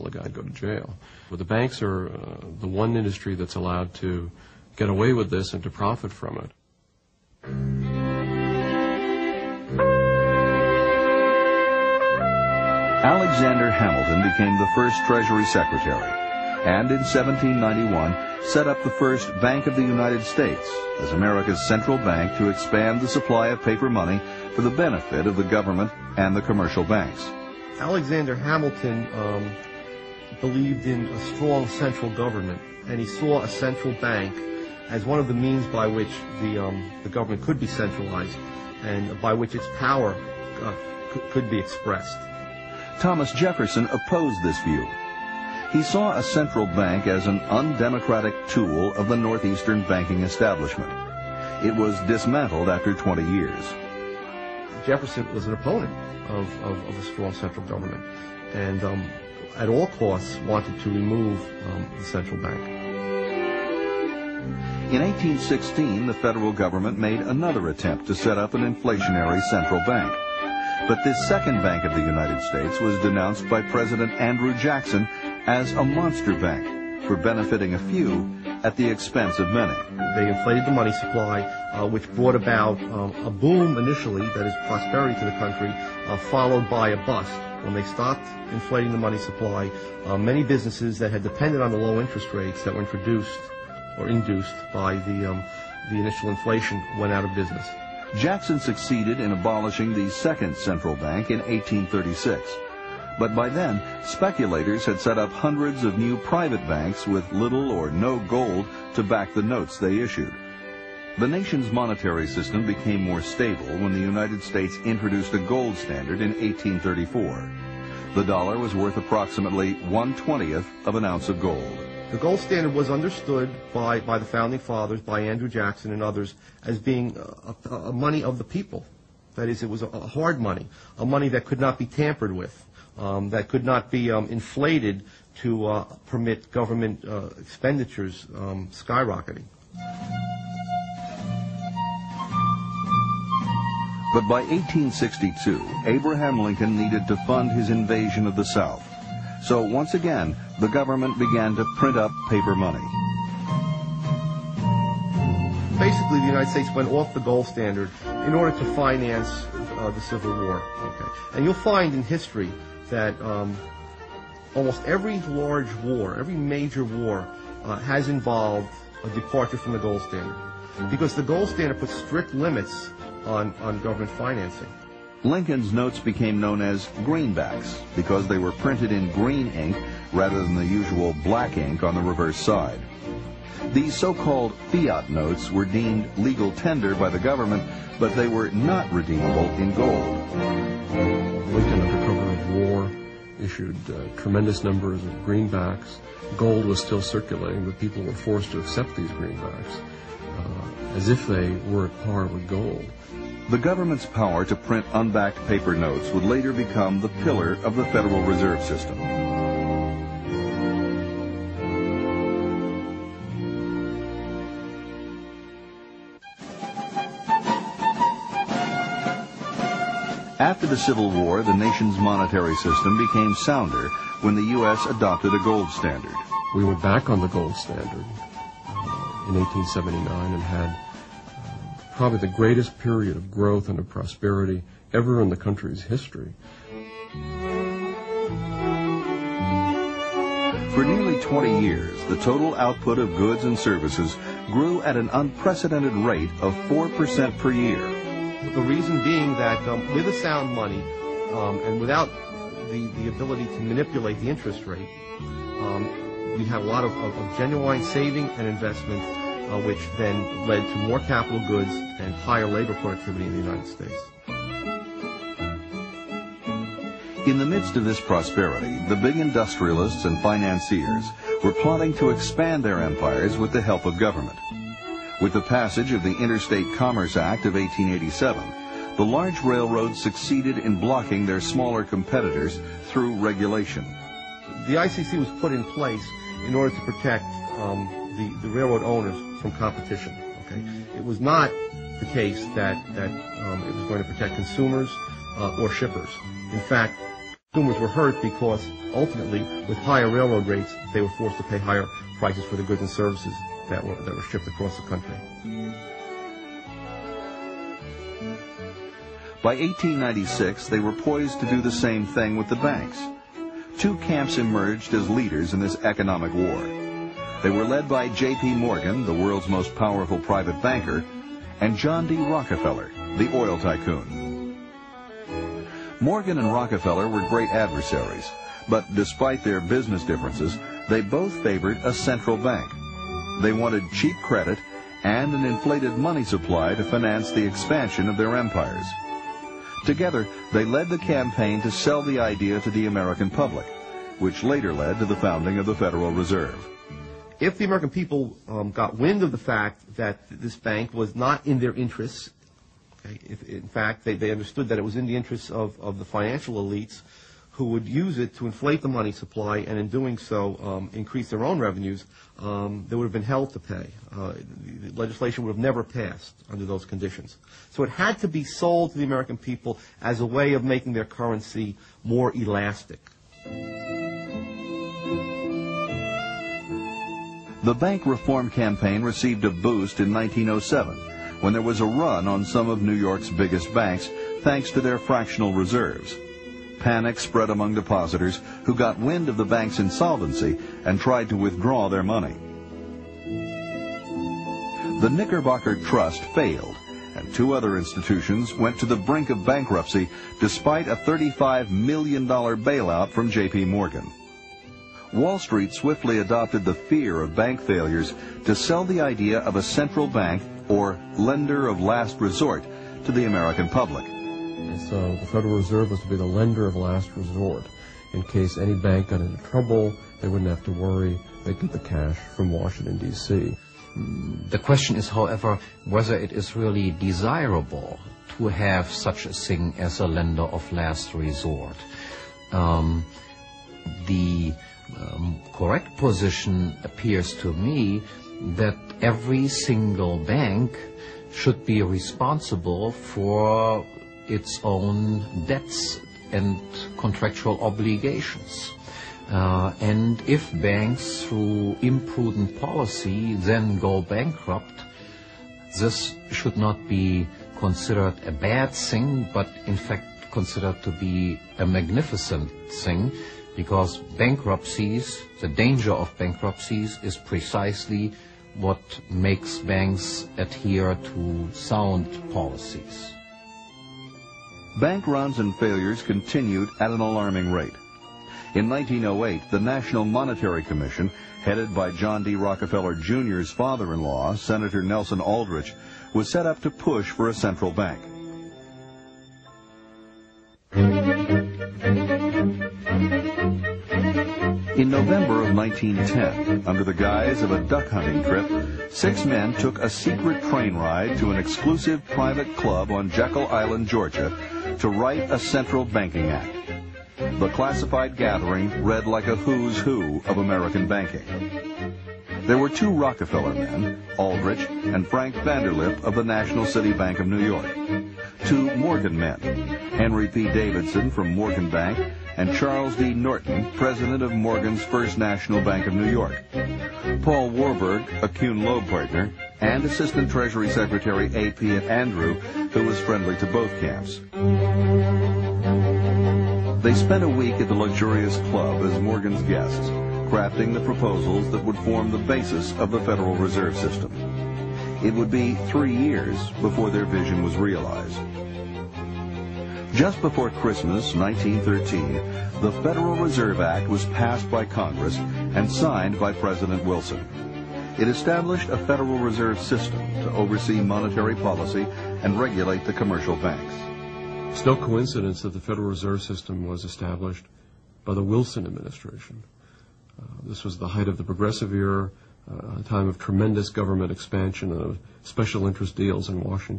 the guy would go to jail. But the banks are the one industry that's allowed to get away with this and to profit from it. Alexander Hamilton became the first Treasury Secretary, and in 1791 set up the first Bank of the United States as America's central bank to expand the supply of paper money for the benefit of the government and the commercial banks. Alexander Hamilton believed in a strong central government, and he saw a central bank as one of the means by which the government could be centralized and by which its power could be expressed. Thomas Jefferson opposed this view. He saw a central bank as an undemocratic tool of the northeastern banking establishment. It was dismantled after 20 years. Jefferson was an opponent of a strong central government, and at all costs wanted to remove the central bank. In 1816, the federal government made another attempt to set up an inflationary central bank. But this second Bank of the United States was denounced by President Andrew Jackson as a monster bank for benefiting a few at the expense of many. They inflated the money supply, which brought about a boom initially, that is prosperity to the country, followed by a bust. When they stopped inflating the money supply, many businesses that had depended on the low interest rates that were introduced or induced by the initial inflation went out of business. Jackson succeeded in abolishing the second central bank in 1836. But by then, speculators had set up hundreds of new private banks with little or no gold to back the notes they issued. The nation's monetary system became more stable when the United States introduced a gold standard in 1834. The dollar was worth approximately 1/20th of an ounce of gold. The gold standard was understood by the Founding Fathers, by Andrew Jackson and others, as being a money of the people. That is, it was a hard money, a money that could not be tampered with, that could not be inflated to permit government expenditures skyrocketing. But by 1862, Abraham Lincoln needed to fund his invasion of the South. So once again, the government began to print up paper money. Basically, the United States went off the gold standard in order to finance the Civil War. Okay. And you'll find in history that almost every large war, every major war, has involved a departure from the gold standard. Because the gold standard puts strict limits on government financing. Lincoln's notes became known as greenbacks because they were printed in green ink rather than the usual black ink on the reverse side. These so-called fiat notes were deemed legal tender by the government, but they were not redeemable in gold. Lincoln, under cover of war, issued tremendous numbers of greenbacks. Gold was still circulating, but people were forced to accept these greenbacks as if they were at par with gold. The government's power to print unbacked paper notes would later become the pillar of the Federal Reserve System. After the Civil War, the nation's monetary system became sounder when the U.S. adopted a gold standard. We went back on the gold standard in 1879 and had probably the greatest period of growth and of prosperity ever in the country's history. For nearly 20 years, the total output of goods and services grew at an unprecedented rate of 4% per year. The reason being that with a sound money and without the ability to manipulate the interest rate, we had a lot of genuine saving and investment, which then led to more capital goods and higher labor productivity in the United States. In the midst of this prosperity, the big industrialists and financiers were plotting to expand their empires with the help of government. With the passage of the Interstate Commerce Act of 1887, the large railroads succeeded in blocking their smaller competitors through regulation. The ICC was put in place in order to protect the railroad owners from competition. Okay, it was not the case that it was going to protect consumers or shippers. In fact, Consumers were hurt because ultimately, with higher railroad rates, they were forced to pay higher prices for the goods and services that were shipped across the country. By 1896, they were poised to do the same thing with the banks. Two camps emerged as leaders in this economic war. They were led by J.P. Morgan, the world's most powerful private banker, and John D. Rockefeller, the oil tycoon. Morgan and Rockefeller were great adversaries, but despite their business differences, they both favored a central bank. They wanted cheap credit and an inflated money supply to finance the expansion of their empires. Together, they led the campaign to sell the idea to the American public, which later led to the founding of the Federal Reserve. If the American people got wind of the fact that this bank was not in their interests, okay, if in fact they understood that it was in the interests of the financial elites who would use it to inflate the money supply and in doing so increase their own revenues, there would have been hell to pay. The legislation would have never passed under those conditions. So it had to be sold to the American people as a way of making their currency more elastic. The bank reform campaign received a boost in 1907 when there was a run on some of New York's biggest banks thanks to their fractional reserves. Panic spread among depositors who got wind of the bank's insolvency and tried to withdraw their money. The Knickerbocker Trust failed, and two other institutions went to the brink of bankruptcy despite a $35 million bailout from J.P. Morgan. Wall Street swiftly adopted the fear of bank failures to sell the idea of a central bank, or lender of last resort, to the American public. And so the Federal Reserve was to be the lender of last resort. In case any bank got into trouble, they wouldn't have to worry. They'd get the cash from Washington, D.C. The question is, however, whether it is really desirable to have such a thing as a lender of last resort. The correct position appears to me that every single bank should be responsible for its own debts and contractual obligations. And if banks, through imprudent policy, then go bankrupt, this should not be considered a bad thing, but in fact considered to be a magnificent thing, because bankruptcies, the danger of bankruptcies, is precisely what makes banks adhere to sound policies. Bank runs and failures continued at an alarming rate. In 1908, the National Monetary Commission, headed by John D. Rockefeller Jr.'s father-in-law, Senator Nelson Aldrich, was set up to push for a central bank. In November of 1910, under the guise of a duck hunting trip, 6 men took a secret train ride to an exclusive private club on Jekyll Island, Georgia, to write a central banking act. The classified gathering read like a who's who of American banking. There were 2 Rockefeller men, Aldrich and Frank Vanderlip of the National City Bank of New York, 2 Morgan men, Henry P. Davidson from Morgan Bank, and Charles D. Norton, president of Morgan's First National Bank of New York, Paul Warburg, a Kuhn Loeb partner, and Assistant Treasury Secretary A.P. Andrew, who was friendly to both camps. They spent a week at the luxurious club as Morgan's guests, crafting the proposals that would form the basis of the Federal Reserve System. It would be 3 years before their vision was realized. Just before Christmas 1913, the Federal Reserve Act was passed by Congress and signed by President Wilson. It established a Federal Reserve System to oversee monetary policy and regulate the commercial banks. It's no coincidence that the Federal Reserve System was established by the Wilson administration. This was the height of the Progressive era, a time of tremendous government expansion and of special interest deals in Washington.